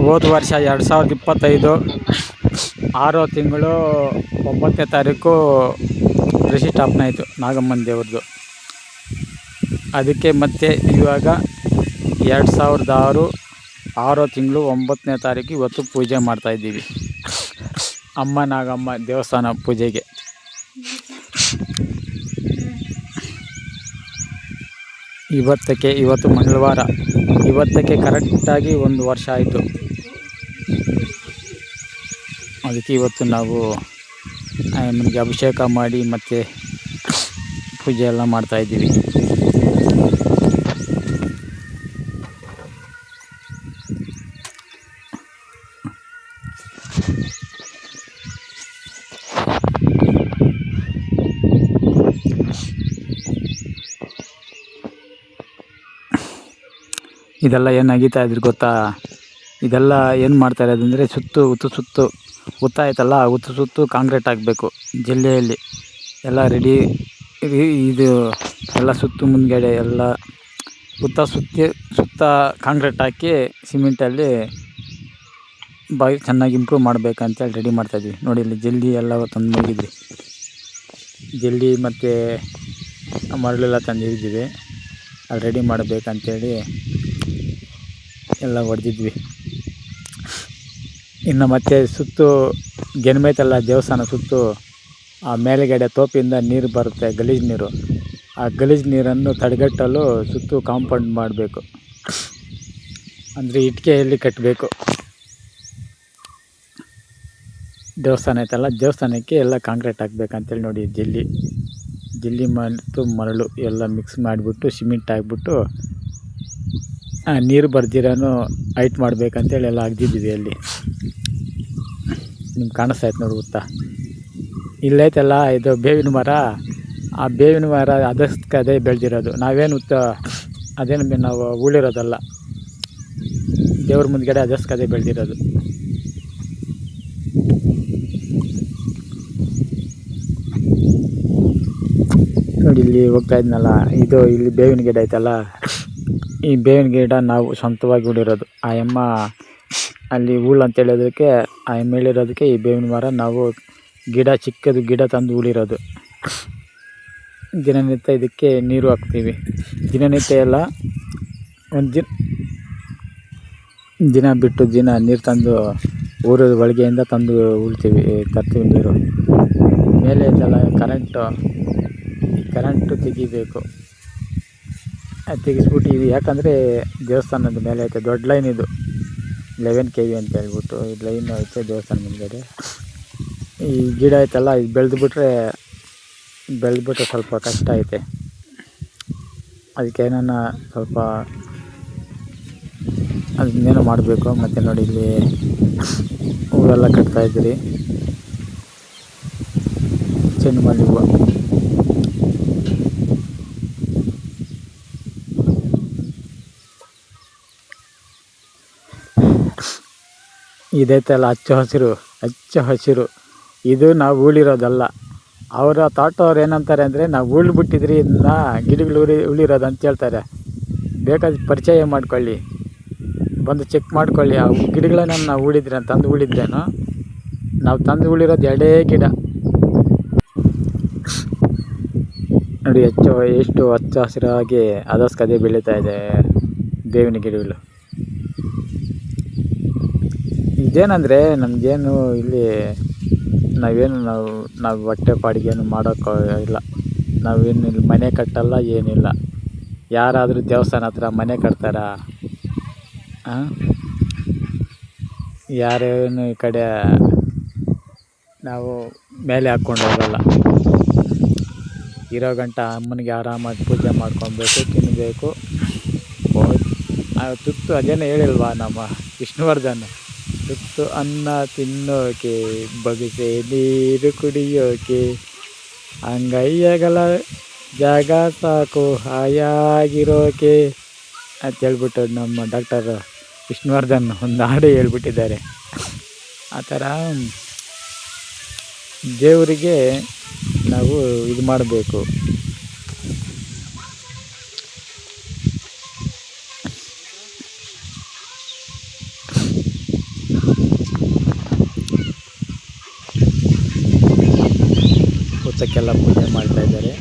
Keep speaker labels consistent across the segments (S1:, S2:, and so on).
S1: ಹೋದ ವರ್ಷ 2025 6 ತಿಂಗಳು 9ನೇ ತಾರೀಕು ಪ್ರತಿಷ್ಠಾಪನೆ ಆಯಿತು ನಾಗಮ್ಮನ ದೇವ್ರದ್ದು. ಅದಕ್ಕೆ ಮತ್ತೆ ಇವಾಗ 2006 6 ತಿಂಗಳು 9ನೇ ತಾರೀಕು ಇವತ್ತು ಪೂಜೆ ಮಾಡ್ತಾಯಿದ್ದೀವಿ. ಅಮ್ಮ ನಾಗಮ್ಮ ದೇವಸ್ಥಾನ ಪೂಜೆಗೆ. ಇವತ್ತು ಮಂಗಳವಾರ, ಇವತ್ತಕ್ಕೆ ಕರೆಕ್ಟಾಗಿ 1 ವರ್ಷ ಆಯಿತು. ಅದಕ್ಕೆ ಇವತ್ತು ನಾವು ನಮಗೆ ಅಭಿಷೇಕ ಮಾಡಿ ಮತ್ತು ಪೂಜೆ ಎಲ್ಲ ಮಾಡ್ತಾಯಿದ್ದೀವಿ. ಇದೆಲ್ಲ ಏನು ಅಗೀತಾ ಇದ್ರು ಗೊತ್ತಾ? ಇದೆಲ್ಲ ಏನು ಮಾಡ್ತಾ ಇರೋದಂದರೆ ಸುತ್ತು ಆಯ್ತಲ್ಲ, ಸುತ್ತು ಕಾಂಕ್ರೀಟ್ ಹಾಕಬೇಕು. ಜಿಲ್ಲೆಯಲ್ಲಿ ಎಲ್ಲ ರೆಡಿ. ಇದು ಎಲ್ಲ ಸುತ್ತು ಮುಂದ್ಗಡೆ ಎಲ್ಲ ಸುತ್ತ ಕಾಂಕ್ರೀಟ್ ಹಾಕಿ ಸಿಮೆಂಟಲ್ಲಿ ಬಾಗಿ ಚೆನ್ನಾಗಿ ಇಂಪ್ರೂವ್ ಮಾಡಬೇಕಂತೇಳಿ ರೆಡಿ ಮಾಡ್ತಾಯಿದ್ವಿ. ನೋಡಿ ಇಲ್ಲಿ ಜಲ್ಲಿ ಎಲ್ಲ ತಂದು ಮುಗಿದ್ವಿ. ಜಲ್ಲಿ ಮತ್ತು ಮರಳೆಲ್ಲ ತಂದಿದ್ದೀವಿ. ಅಲ್ಲಿ ರೆಡಿ ಮಾಡಬೇಕಂತೇಳಿ ಎಲ್ಲ ಹೊಡೆದಿದ್ವಿ. ಇನ್ನು ಮತ್ತೆ ಸುತ್ತು ಗೆನ್ಮೈತಲ್ಲ ದೇವಸ್ಥಾನ ಸುತ್ತು, ಆ ಮೇಲುಗಡೆ ತೋಪಿಂದ ನೀರು ಬರುತ್ತೆ, ಗಲೀಜು ನೀರು. ಆ ಗಲೀಜು ನೀರನ್ನು ತಡೆಗಟ್ಟಲು ಸುತ್ತು ಕಾಂಪೌಂಡ್ ಮಾಡಬೇಕು. ಅಂದರೆ ಇಟ್ಟಿಗೆಯಲ್ಲಿ ಕಟ್ಟಬೇಕು. ದೇವಸ್ಥಾನ ಐತಲ್ಲ, ದೇವಸ್ಥಾನಕ್ಕೆ ಎಲ್ಲ ಕಾಂಕ್ರೀಟ್ ಹಾಕ್ಬೇಕಂತೇಳಿ ನೋಡಿ ಜಲ್ಲಿ ಮತ್ತು ಮರಳು ಎಲ್ಲ ಮಿಕ್ಸ್ ಮಾಡಿಬಿಟ್ಟು ಸಿಮೆಂಟ್ ಹಾಕ್ಬಿಟ್ಟು ನೀರು ಬರ್ದಿರೋನು ಹೈಟ್ ಮಾಡಬೇಕಂತೇಳಿ ಎಲ್ಲ ಅಗ್ದಿದ್ವಿ. ಅಲ್ಲಿ ನಿಮ್ಗೆ ಕಾಣಿಸ್ತಾಯ್ತು ನೋಡಿ ಗೊತ್ತಾ? ಇಲ್ಲೈತಲ್ಲ ಇದು ಬೇವಿನ ಮರ. ಆ ಬೇವಿನ ಮರ ಅದಕ್ಕೆ ಅದೇ ಬೆಳೆದಿರೋದು. ನಾವೇನು ಅದೇನು ನಾವು ಉಳಿರೋದಲ್ಲ, ದೇವ್ರ ಮುಂದ್ಗಡೆ ಅದಕ್ಕೆ ಅದೇ ಬೆಳೆದಿರೋದು. ನೋಡಿ ಇಲ್ಲಿ ಹೋಗ್ತಾ ಇದ್ನಲ್ಲ, ಇಲ್ಲಿ ಬೇವಿನ ಗಿಡ ಐತಲ್ಲ, ಈ ಬೇವಿನ ಗಿಡ ನಾವು ಸ್ವಂತವಾಗಿ ಉಳಿರೋದು. ಆ ಎಮ್ಮ ಅಲ್ಲಿ ಹೂಳು ಅಂತ ಹೇಳೋದಕ್ಕೆ ಆ ಎಮ್ಮೆ ಹೇಳಿರೋದಕ್ಕೆ ಈ ಬೇವಿನ ಮರ ನಾವು ಚಿಕ್ಕದು ಗಿಡ ತಂದು ಉಳಿರೋದು. ದಿನನಿತ್ಯ ಇದಕ್ಕೆ ನೀರು ಹಾಕ್ತೀವಿ. ದಿನನಿತ್ಯ ಎಲ್ಲ ಒಂದು ದಿನ ಬಿಟ್ಟು ದಿನ ನೀರು ತಂದು ಊರದ ಒಳಗೆಯಿಂದ ತಂದು ತರ್ತೀವಿ ನೀರು. ಮೇಲೆ ಐತಲ್ಲ ಕರೆಂಟು ತೆಗಿಬೇಕು. ತೆಗಿಸ್ಬಿಟ್ಟು ಯಾಕಂದರೆ ದೇವಸ್ಥಾನದ ಮೇಲೆ ಐತೆ ದೊಡ್ಡ ಲೈನ್, ಇದು 11 kV ಅಂತ ಹೇಳ್ಬಿಟ್ಟು ಈ ಲೈನ್ ಐತೆ ದೇವಸ್ಥಾನ ಮುಂದ್ಗಡೆ. ಈ ಗಿಡ ಐತಲ್ಲ, ಇದು ಬೆಳೆದ್ಬಿಟ್ರೆ ಸ್ವಲ್ಪ ಕಷ್ಟ ಐತೆ. ಅದಕ್ಕೆ ಏನಾನ ಸ್ವಲ್ಪ ಅದನ್ನೇನೋ ಮಾಡಬೇಕು. ಮತ್ತು ನೋಡಿ ಇಲ್ಲಿ ಹೂವೆಲ್ಲ ಕಟ್ತಾಯಿದ್ರಿ, ಚೆಂಡುಮಲ್ಲಿ ಹೂವು. ಇದೈತಲ್ಲ ಹಚ್ಚ ಹಸಿರು, ಇದು ನಾವು ಉಳಿರೋದಲ್ಲ. ಅವರ ತೋಟದವ್ರು ಏನಂತಾರೆ ಅಂದರೆ, ನಾವು ಉಳ್ಬಿಟ್ಟಿದ್ರಿ, ಇದನ್ನ ಗಿಡಗಳು ಉಳಿರೋದು ಅಂತ ಹೇಳ್ತಾರೆ. ಬೇಕಾದ್ರೆ ಪರಿಚಯ ಮಾಡ್ಕೊಳ್ಳಿ, ಬಂದು ಚೆಕ್ ಮಾಡ್ಕೊಳ್ಳಿ. ಆ ಗಿಡಗಳನ್ನ ನಾವು ಉಳಿದ್ರೇನೋ, ನಾವು ತಂದು ಉಳಿರೋದು 2 ಗಿಡ. ನೋಡಿ ಎಷ್ಟು ಹಚ್ಚ ಹಸಿರಾಗಿ ಅದಕ್ಕೆ ಬೆಳೀತಾ ಇದೆ ಬೇವಿನ ಗಿಡಗಳು. ಇದೇನಂದರೆ ನಮಗೇನು ಇಲ್ಲಿ ನಾವು ಹೊಟ್ಟೆ ಪಾಡಿಗೇನು ಮಾಡೋಕ್ಕೆ ಇಲ್ಲ. ನಾವೇನು ಇಲ್ಲಿ ಮನೆ ಕಟ್ಟಲ್ಲ, ಏನಿಲ್ಲ. ಯಾರಾದರೂ ದೇವಸ್ಥಾನ ಹತ್ರ ಮನೆ ಕಟ್ತಾರಾ? ಯಾರೇನು ಈ ಕಡೆ ನಾವು ಮೇಲೆ ಹಾಕ್ಕೊಂಡು ಹೋಗಲ್ಲ. ಇರೋ ಗಂಟ ಅಮ್ಮನಿಗೆ ಆರಾಮಾಗಿ ಪೂಜೆ ಮಾಡ್ಕೊಬೇಕು, ತಿನ್ನಬೇಕು. ತುತ್ತು ಅದೇನೋ ಹೇಳಿಲ್ವಾ ನಮ್ಮ ವಿಷ್ಣುವರ್ಧನ್, ತುತ್ತು ಅನ್ನ ತಿನ್ನೋಕೆ, ಬಗೆಸೆ ನೀರು ಕುಡಿಯೋಕೆ, ಅಂಗೈಯಗಳ ಜಾಗ ಸಾಕು ಹಾಯಾಗಿರೋಕೆ ಅಂತ ಹೇಳ್ಬಿಟ್ಟು ನಮ್ಮ ಡಾಕ್ಟರ್ ವಿಷ್ಣುವರ್ಧನ್ ಒಂದು ಹಾಡು ಹೇಳ್ಬಿಟ್ಟಿದ್ದಾರೆ. ಆ ಥರ ದೇವರಿಗೆ ನಾವು ಇದು ಮಾಡಬೇಕು. ಹುತ್ತಕ್ಕೆಲ್ಲ ಪೂಜೆ ಮಾಡ್ತಾಯಿದ್ದಾರೆ.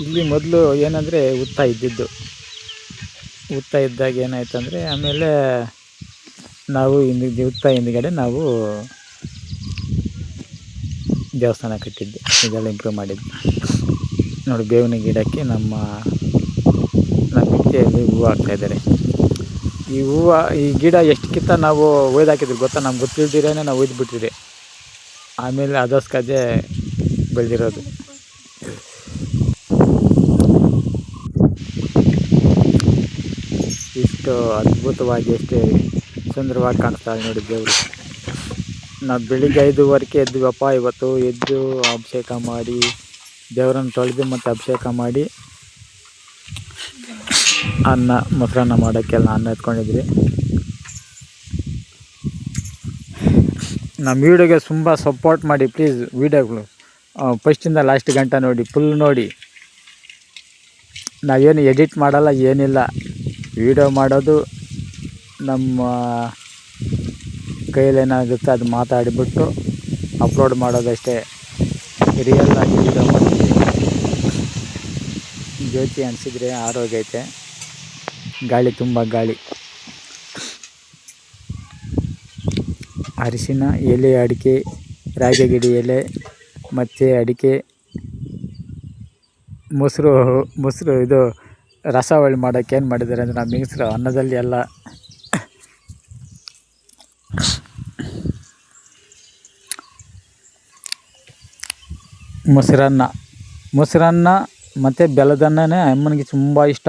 S1: ಇಲ್ಲಿ ಮೊದಲು ಏನಂದರೆ ಹುತ್ತ ಇದ್ದಿದ್ದು. ಹುತ್ತ ಇದ್ದಾಗ ಏನಾಯ್ತಂದರೆ ಆಮೇಲೆ ನಾವು ಹುತ್ತ ಹಿಂದ್ಗಡೆ ನಾವು ದೇವಸ್ಥಾನ ಕಟ್ಟಿದ್ದು. ಇದೆಲ್ಲ ಇಂಪ್ರೂವ್ ಮಾಡಿದ್ದು ನೋಡಿ. ಬೇವಿನ ಗಿಡಕ್ಕೆ ನಮ್ಮ ಭಿತ್ತಿಯಲ್ಲಿ ಹೂವು ಹಾಕ್ತಾಯಿದ್ದಾರೆ. ಈ ಹೂವು ಈ ಗಿಡ ಎಷ್ಟಕ್ಕಿಂತ ನಾವು ಒಯ್ದಾಕಿದ್ವಿ ಗೊತ್ತಾ? ನಮ್ಗೆ ಗೊತ್ತಿಲ್ದಿರೇ ನಾವು ಒಯ್ದು ಬಿಟ್ಟಿದ್ರಿ. ಆಮೇಲೆ ಅದಸ್ಕದೆ ಬೆಳೆದಿರೋದು. ಇಷ್ಟು ಅದ್ಭುತವಾಗಿ ಎಷ್ಟು ಸುಂದರವಾಗಿ ಕಾಣಿಸ್ತಾಳೆ ನೋಡಿ ದೇವರು. ನಾವು ಬೆಳಿಗ್ಗೆ 5:15ಕ್ಕೆ ಎದ್ದಿವಪ್ಪ. ಇವತ್ತು ಎದ್ದು ಅಭಿಷೇಕ ಮಾಡಿ ದೇವರನ್ನು ತೊಳೆದು ಮತ್ತು ಅಭಿಷೇಕ ಮಾಡಿ ಅನ್ನ ಮೊಸರನ್ನ ಮಾಡೋಕ್ಕೆಲ್ಲ ಅನ್ನ ಎತ್ಕೊಂಡಿದ್ವಿ. ನಮ್ಮ ವೀಡಿಯೋಗೆ ತುಂಬ ಸಪೋರ್ಟ್ ಮಾಡಿ ಪ್ಲೀಸ್. ವೀಡಿಯೋಗಳು ಫಸ್ಟಿಂದ ಲಾಸ್ಟ್ ಗಂಟೆ ನೋಡಿ, ಫುಲ್ ನೋಡಿ. ನಾವೇನು ಎಡಿಟ್ ಮಾಡಲ್ಲ, ಏನಿಲ್ಲ. ವೀಡಿಯೋ ಮಾಡೋದು ನಮ್ಮ ಕೈಯಲ್ಲೇನಾಗುತ್ತೆ ಅದು ಮಾತಾಡಿಬಿಟ್ಟು ಅಪ್ಲೋಡ್ ಮಾಡೋದಷ್ಟೇ. ರಿಯಲ್ ಆಗಿ ವೀಡಿಯೋ ಮಾಡ್ತೀವಿ. ಜ್ಯೋತಿ ಅನಿಸಿದ್ರೆ ಆರೋಗ್ಯ. ಗಾಳಿ ತುಂಬ ಗಾಳಿ. ಅರಿಶಿನ ಎಲೆ, ಅಡಿಕೆ, ರಾಜಗಿಡಿ ಎಲೆ ಮತ್ತು ಅಡಿಕೆ, ಮೊಸರು ಇದು ರಸವಳಿ ಮಾಡೋಕ್ಕೆ ಏನು ಮಾಡಿದ್ದಾರೆ ಅಂದರೆ ನಮ್ಮ ಮಿಕ್ಸ್ರು ಅನ್ನದಲ್ಲಿ ಎಲ್ಲ ಮೊಸರನ್ನ ಮತ್ತು ಬೆಲ್ಲದನ್ನೇ ಅಮ್ಮನಿಗೆ ತುಂಬ ಇಷ್ಟ.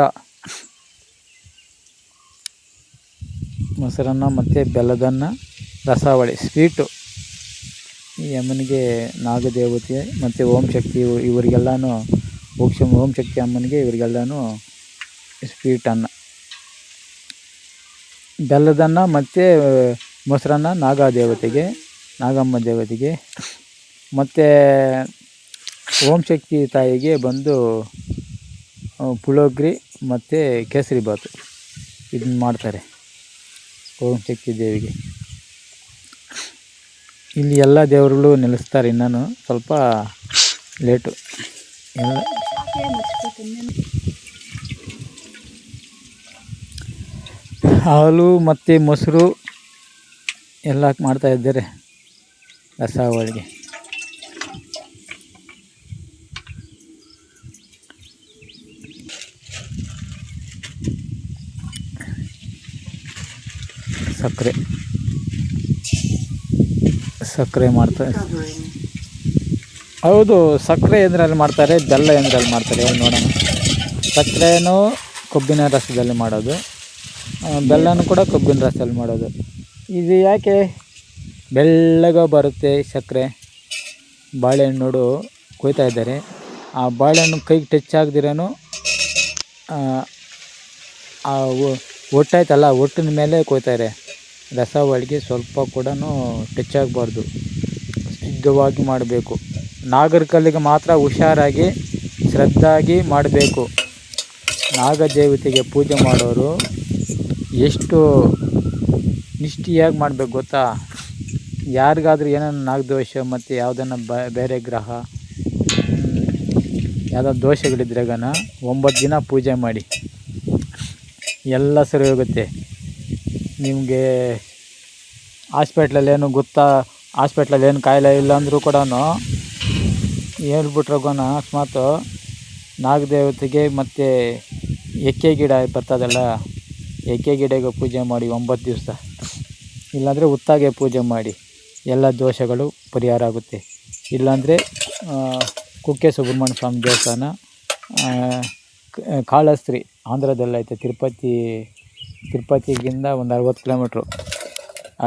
S1: ಮೊಸರನ್ನ ಮತ್ತು ಬೆಲ್ಲದನ್ನ ರಸಾವಳಿ ಸ್ವೀಟು. ಈ ಅಮ್ಮನಿಗೆ ನಾಗದೇವತೆ ಮತ್ತು ಓಂ ಶಕ್ತಿ ಇವರಿಗೆಲ್ಲನೂ ಓಂ ಶಕ್ತಿ ಅಮ್ಮನಿಗೆ ಇವರಿಗೆಲ್ಲನೂ ಸ್ವೀಟ್ ಅನ್ನ. ಬೆಲ್ಲದನ್ನ ಮತ್ತು ಮೊಸರನ್ನ ನಾಗಮ್ಮ ದೇವತೆಗೆ ಮತ್ತು ಓಂ ಶಕ್ತಿ ತಾಯಿಗೆ ಬಂದು ಪುಳೋಗ್ರಿ ಮತ್ತು ಕೇಸರಿ ಬಾತು ಇದನ್ನ ಮಾಡ್ತಾರೆ ಓಂ ಶಕ್ತಿ ದೇವಿಗೆ. ಇಲ್ಲಿ ಎಲ್ಲ ದೇವರುಗಳು ನೆಲೆಸ್ತಾರೆ. ಇನ್ನೂ ಸ್ವಲ್ಪ ಲೇಟು. ಎಲ್ಲ ಹಾಲು ಮತ್ತು ಮೊಸರು ಎಲ್ಲ ಮಾಡ್ತಾಯಿದ್ದಾರೆ ರಸಾವಳಿಗೆ. ಸಕ್ಕರೆ ಮಾಡ್ತಾರೆ. ಹೌದು, ಸಕ್ಕರೆ ಎಂದ್ರಲ್ಲಿ ಮಾಡ್ತಾರೆ, ಬೆಲ್ಲ ಎಂದ್ರಲ್ಲಿ ಮಾಡ್ತಾರೆ ನೋಡೋಣ. ಸಕ್ಕರೆನೂ ಕಬ್ಬಿನ ರಸದಲ್ಲಿ ಮಾಡೋದು, ಬೆಲ್ಲನೂ ಕೂಡ ಕಬ್ಬಿನ ರಸದಲ್ಲಿ ಮಾಡೋದು. ಇದು ಯಾಕೆ ಬೆಳ್ಳಗೆ ಬರುತ್ತೆ ಸಕ್ಕರೆ? ಬಾಳೆಹಣ್ಣು ನೋಡು ಕೊಯ್ತಾ ಇದ್ದಾರೆ. ಆ ಬಾಳೆಹಣ್ಣು ಕೈಗೆ ಟಚ್ ಆಗದಿರೋನು ಆ ಒಟ್ಟಾಯ್ತಲ್ಲ, ಒಟ್ಟಿನ ಮೇಲೆ ಕೊಯ್ತಾರೆ. ರಸವಳಿಗೆ ಸ್ವಲ್ಪ ಕೂಡ ಟಚ್ ಆಗಬಾರ್ದು, ಶುದ್ಧವಾಗಿ ಮಾಡಬೇಕು. ನಾಗರ ಮಾತ್ರ ಹುಷಾರಾಗಿ ಶ್ರದ್ಧಾಗಿ ಮಾಡಬೇಕು. ನಾಗದೇವತೆಗೆ ಪೂಜೆ ಮಾಡೋರು ಎಷ್ಟು ನಿಷ್ಠೆಯಾಗಿ ಮಾಡಬೇಕು ಗೊತ್ತಾ? ಯಾರಿಗಾದ್ರೂ ಏನಾದ್ರು ನಾಗದೋಷ ಮತ್ತು ಯಾವುದನ್ನು ಬೇರೆ ಗ್ರಹ ಯಾವುದೋ ದೋಷಗಳಿದ್ರಾಗನ 9 ದಿನ ಪೂಜೆ ಮಾಡಿ, ಎಲ್ಲ ಸರಿ ಹೋಗುತ್ತೆ. ನಿಮಗೆ ಹಾಸ್ಪಿಟ್ಲಲ್ಲಿ ಗೊತ್ತಾ, ಹಾಸ್ಪಿಟ್ಲಲ್ಲಿ ಏನು ಕಾಯಿಲೆ ಇಲ್ಲ ಅಂದರೂ ಕೂಡ ಹೇಳ್ಬಿಟ್ರಾಗೋಣ ಅಕಸ್ಮಾತ್ ನಾಗದೇವತೆಗೆ ಮತ್ತು ಎಕ್ಕೆ ಗಿಡ ಬರ್ತದಲ್ಲ, ಎಕ್ಕೆ ಗಿಡಗೆ ಪೂಜೆ ಮಾಡಿ 9 ದಿವಸ, ಇಲ್ಲಾಂದರೆ ಹುತ್ತಾಗೆ ಪೂಜೆ ಮಾಡಿ ಎಲ್ಲ ದೋಷಗಳು ಪರಿಹಾರ ಆಗುತ್ತೆ. ಇಲ್ಲಾಂದರೆ ಕುಕ್ಕೆ ಸುಬ್ರಹ್ಮಣ್ಯ ಸ್ವಾಮಿ ದೇವಸ್ಥಾನ ಕಾಳಹಸ್ತಿ ಆಂಧ್ರದಲ್ಲೈತೆ. ತಿರುಪತಿಗಿಂತ ಒಂದು 60 ಕಿಲೋಮೀಟ್ರು.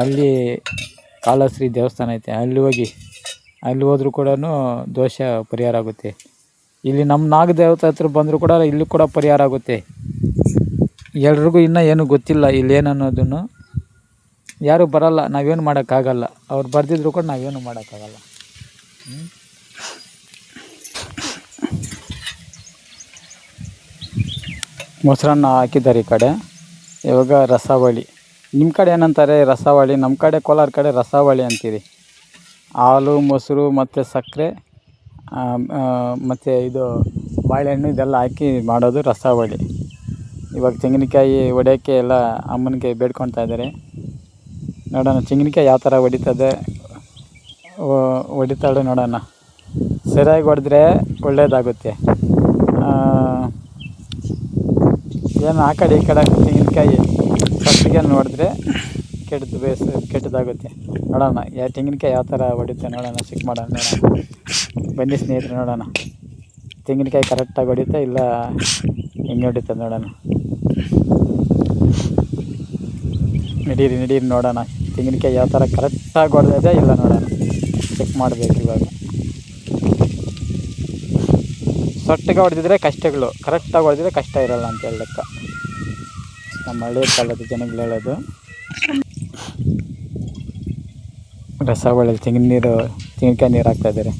S1: ಅಲ್ಲಿ ಕಾಳಹಸ್ತಿ ದೇವಸ್ಥಾನ ಐತೆ. ಅಲ್ಲಿ ಹೋದ್ರೂ ಕೂಡ ದೋಷ ಪರಿಹಾರ ಆಗುತ್ತೆ. ಇಲ್ಲಿ ನಮ್ಮ ನಾಗದೇವತೆ ಹತ್ರ ಬಂದರೂ ಕೂಡ ಇಲ್ಲಿ ಕೂಡ ಪರಿಹಾರ ಆಗುತ್ತೆ. ಎಲ್ರಿಗೂ ಇನ್ನೂ ಏನೂ ಗೊತ್ತಿಲ್ಲ ಇಲ್ಲೇನು ಅನ್ನೋದನ್ನು. ಯಾರೂ ಬರಲ್ಲ, ನಾವೇನು ಮಾಡೋಕ್ಕಾಗಲ್ಲ. ಅವ್ರು ಬರ್ದಿದ್ರು ಕೂಡ ನಾವೇನು ಮಾಡೋಕ್ಕಾಗಲ್ಲ. ಮೊಸರನ್ನ ಹಾಕಿದ್ದಾರೆ ಈ ಕಡೆ. ಇವಾಗ ರಸಾವಳಿ. ನಿಮ್ಮ ಕಡೆ ಏನಂತಾರೆ ರಸಾವಳಿ, ನಮ್ಮ ಕಡೆ ಕೋಲಾರ ಕಡೆ ರಸಾವಳಿ ಅಂತೀರಿ. ಹಾಲು, ಮೊಸರು ಮತ್ತು ಸಕ್ಕರೆ ಮತ್ತು ಇದು ಬಾಳೆಹಣ್ಣು ಇದೆಲ್ಲ ಹಾಕಿ ಮಾಡೋದು ರಸಾವಳಿ. ಇವಾಗ ತೆಂಗಿನಕಾಯಿ ಹೊಡೆಯೋಕ್ಕೆ ಎಲ್ಲ ಅಮ್ಮನಿಗೆ ಬೇಡ್ಕೊಳ್ತಾ ಇದ್ದಾರೆ. ನೋಡೋಣ ತೆಂಗಿನಕಾಯಿ ಯಾವ ಥರ ಹೊಡಿತಾಳೆ ನೋಡೋಣ. ಸರಿಯಾಗಿ ಹೊಡೆದ್ರೆ ಒಳ್ಳೆಯದಾಗುತ್ತೆ. ಏನು ಆ ಕಡೆ ಈ ಕಡೆ ತೆಂಗಿನಕಾಯಿ ಫಸ್ಟಿಗೆ ನೋಡಿದ್ರೆ ಕೆಟ್ಟದಾಗುತ್ತೆ. ನೋಡೋಣ ತೆಂಗಿನಕಾಯಿ ಯಾವ ಥರ ಹೊಡಿತೆ ನೋಡೋಣ, ಚೆಕ್ ಮಾಡೋಣ. ಬನ್ನಿ ಸ್ನೇಹಿತರೆ, ನೋಡೋಣ ತೆಂಗಿನಕಾಯಿ ಕರೆಕ್ಟಾಗಿ ಹೊಡಿತಾ ಇಲ್ಲ ಹೆಂಗೆ ಹೊಡಿತದೆ ನೋಡೋಣ. ನಡೀರಿ ನೋಡೋಣ ತೆಂಗಿನಕಾಯಿ ಯಾವ ಥರ ಕರೆಕ್ಟಾಗಿ ಹೊಡೆದಿದೆ ಇಲ್ಲ ನೋಡೋಣ, ಚೆಕ್ ಮಾಡಬೇಕು. ಇವಾಗ ಸೊಟ್ಟಿಗೆ ಹೊಡೆದಿದ್ರೆ ಕಷ್ಟಗಳು, ಕರೆಕ್ಟಾಗಿ ಹೊಡೆದಿದ್ರೆ ಕಷ್ಟ ಇರೋಲ್ಲ ಅಂತ ಹೇಳಕ್ಕ ನಮ್ಮ ಹಳ್ಳಿ ಕಾಲದ ಜನಗಳು ಹೇಳೋದು. ರಸವಳಿಯಲ್ಲಿ ತೆಂಗಿನಕಾಯಿ ನೀರು ಹಾಕ್ತಾಯಿದ್ದಾರೆ.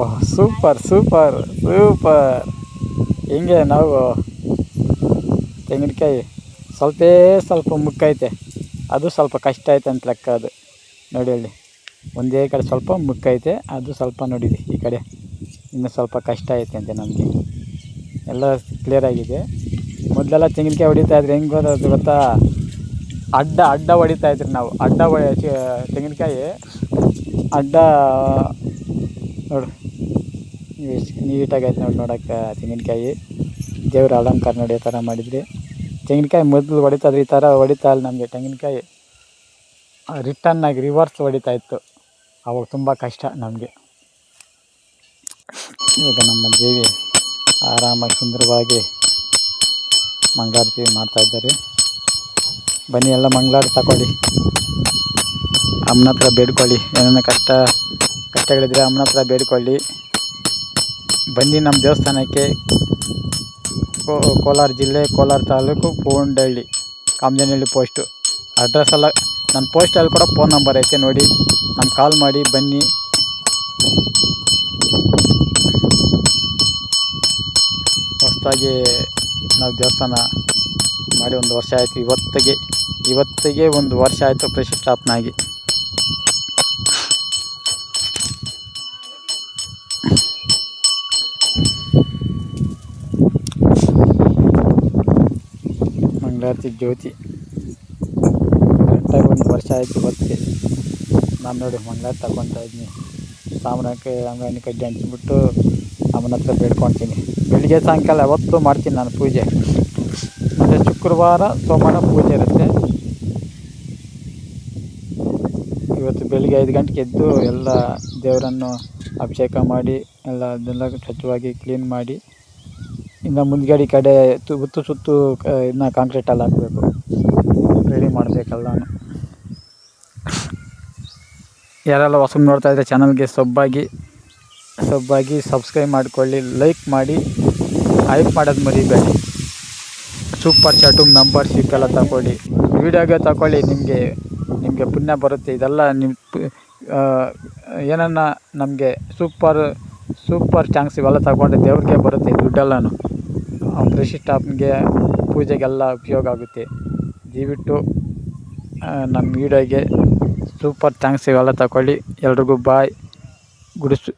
S1: ಓಹ್ ಸೂಪರ್. ಹಿಂಗೆ ನಾವು ತೆಂಗಿನಕಾಯಿ ಸ್ವಲ್ಪ ಮುಕ್ಕೈತೆ, ಅದು ಸ್ವಲ್ಪ ಕಷ್ಟ ಐತೆ ಅಂತ ಲೆಕ್ಕ. ಅದು ನೋಡಿ ಅಲ್ಲಿ ಒಂದೇ ಕಡೆ ಸ್ವಲ್ಪ ಮುಕ್ಕೈತೆ, ಅದು ಸ್ವಲ್ಪ ನೋಡಿದೆ ಈ ಕಡೆ ಇನ್ನು ಸ್ವಲ್ಪ ಕಷ್ಟ ಐತೆ ಅಂತೆ. ನಮಗೆ ಎಲ್ಲ ಕ್ಲಿಯರ್ ಆಗಿದೆ. ಮೊದಲೆಲ್ಲ ತೆಂಗಿನಕಾಯಿ ಹೊಡಿತಾಯಿದ್ರೆ ಹೆಂಗೆ ಗೊತ್ತಾ, ಅಡ್ಡ ಹೊಡಿತಾಯಿದ್ರಿ ನಾವು. ತೆಂಗಿನಕಾಯಿ ಅಡ್ಡ ನೋಡು ನೀಟಾಗಿ ಆಯ್ತು ನೋಡೋಕ್ಕೆ ತೆಂಗಿನಕಾಯಿ. ದೇವ್ರ ಅಲಂಕಾರ ನೋಡಿ ಆ ಥರ ಮಾಡಿದ್ರಿ. ತೆಂಗಿನಕಾಯಿ ಮೊದಲು ಹೊಡಿತಾಯಿದ್ರಿ, ಈ ಥರ ಹೊಡಿತಾ ಇಲ್ಲ ನಮಗೆ. ತೆಂಗಿನಕಾಯಿ ರಿವರ್ಸ್ ಹೊಡಿತಾಯಿತ್ತು. ಅವಾಗ ತುಂಬ ಕಷ್ಟ ನಮಗೆ. ಇವಾಗ ನಮ್ಮ ದೇವಿ ಆರಾಮಾಗಿ ಸುಂದರವಾಗಿ ಮಂಗಳಾರತಿ ಮಾಡ್ತಾಯಿದ್ದಾರೆ. ಬನ್ನಿ ಎಲ್ಲ ಮಂಗಳಾರತಿ ತಗೊಳ್ಳಿ, ಅಮ್ಮನ ಹತ್ರ ಬೇಡ್ಕೊಳ್ಳಿ. ಏನೇನೋ ಕಷ್ಟಗಳಿದ್ರೆ ಅಮ್ಮನ ಹತ್ರ ಬೇಡ್ಕೊಳ್ಳಿ. ಬನ್ನಿ ನಮ್ಮ ದೇವಸ್ಥಾನಕ್ಕೆ. ಕೋಲಾರ ಜಿಲ್ಲೆ, ಕೋಲಾರ ತಾಲೂಕು, ಪೂಂಡಹಳ್ಳಿ, ಕಾಮಜನಹಳ್ಳಿ ಪೋಸ್ಟು. ಅಡ್ರೆಸ್ ಎಲ್ಲ ನನ್ನ ಪೋಸ್ಟಲ್ಲಿ ಕೂಡ ಫೋನ್ ನಂಬರ್ ಐತೆ, ನೋಡಿ ನಾನು ಕಾಲ್ ಮಾಡಿ ಬನ್ನಿ. ಹೊಸದಾಗಿ ನಾವು ದೇವಸ್ಥಾನ ಮಾಡಿ 1 ವರ್ಷ ಆಯಿತು. ಇವತ್ತಿಗೆ 1 ವರ್ಷ ಆಯಿತು ಪ್ರತಿಷ್ಠಾಪನಾಗಿ. ಮಂಗಳಾರತಿ ಜ್ಯೋತಿ ಕರೆಕ್ಟಾಗಿ 1 ವರ್ಷ ಆಯಿತು ಇವತ್ತಿಗೆ. ನಾನು ನೋಡಿ ಮಂಗಳಾರತಿ ತಗೊತಾ ಇದ್ದೀನಿ. ಸಾಂಬ್ರಾಣಿ ಕಡ್ಡಿ ಅಂಟಿಸ್ಬಿಟ್ಟು ಅಮ್ಮನ ಹತ್ರ ಬೇಡ್ಕೊತೀನಿ. ಬೆಳಿಗ್ಗೆ ಸಾಯಂಕಾಲ ಯಾವತ್ತೂ ಮಾಡ್ತೀನಿ ನಾನು ಪೂಜೆ. ಮತ್ತು ಶುಕ್ರವಾರ ಸೋಮವಾರ ಪೂಜೆ ಇರುತ್ತೆ. ಇವತ್ತು ಬೆಳಿಗ್ಗೆ 5 ಗಂಟೆಗೆ ಎದ್ದು ಎಲ್ಲ ದೇವರನ್ನು ಅಭಿಷೇಕ ಮಾಡಿ ಅದೆಲ್ಲ ಸ್ವಚ್ಛವಾಗಿ ಕ್ಲೀನ್ ಮಾಡಿ, ಇನ್ನು ಮುಂದ್ಗಡೆ ಕಡೆ ಸುತ್ತು ಇನ್ನು ಕಾಂಕ್ರೀಟಲ್ಲಿ ಹಾಕಬೇಕು, ರೆಡಿ ಮಾಡಬೇಕಲ್ಲ. ಯಾರೆಲ್ಲ ಹೊಸಬ್ ನೋಡ್ತಾಯಿದ್ರೆ ಚಾನಲ್ಗೆ ಸೊಬ್ಬಾಗಿ ಸಬ್ಸ್ಕ್ರೈಬ್ ಮಾಡಿಕೊಳ್ಳಿ, ಲೈಕ್ ಮಾಡಿ, ಹೈಪ್ ಮಾಡೋದು ಮರಿಬೇಡಿ. ಸೂಪರ್ ಚಾಟು ಮೆಂಬರ್ಶಿಪ್ ಎಲ್ಲ ತಗೊಳ್ಳಿ, ವೀಡಿಯೋಗೆ ತಗೊಳ್ಳಿ. ನಿಮಗೆ ಪುಣ್ಯ ಬರುತ್ತೆ. ಇದೆಲ್ಲ ಏನನ್ನ ನಮಗೆ ಸೂಪರ್ ಚಾನ್ಸ್ ಇವೆಲ್ಲ ತಗೊಂಡ್ರೆ ದೇವ್ರಿಗೆ ಬರುತ್ತೆ ದುಡ್ಡೆಲ್ಲನೂ. ಪ್ರತಿಷ್ಠಾಪನೆಗೆ ಪೂಜೆಗೆಲ್ಲ ಉಪಯೋಗ ಆಗುತ್ತೆ. ದಯವಿಟ್ಟು ನಮ್ಮ ವೀಡಿಯೋಗೆ ಸೂಪರ್ ಥ್ಯಾಂಕ್ಸ್ ಇವೆಲ್ಲ ತಗೊಳ್ಳಿ. ಎಲ್ರಿಗೂ ಬಾಯ್. ಗುಡಿಸು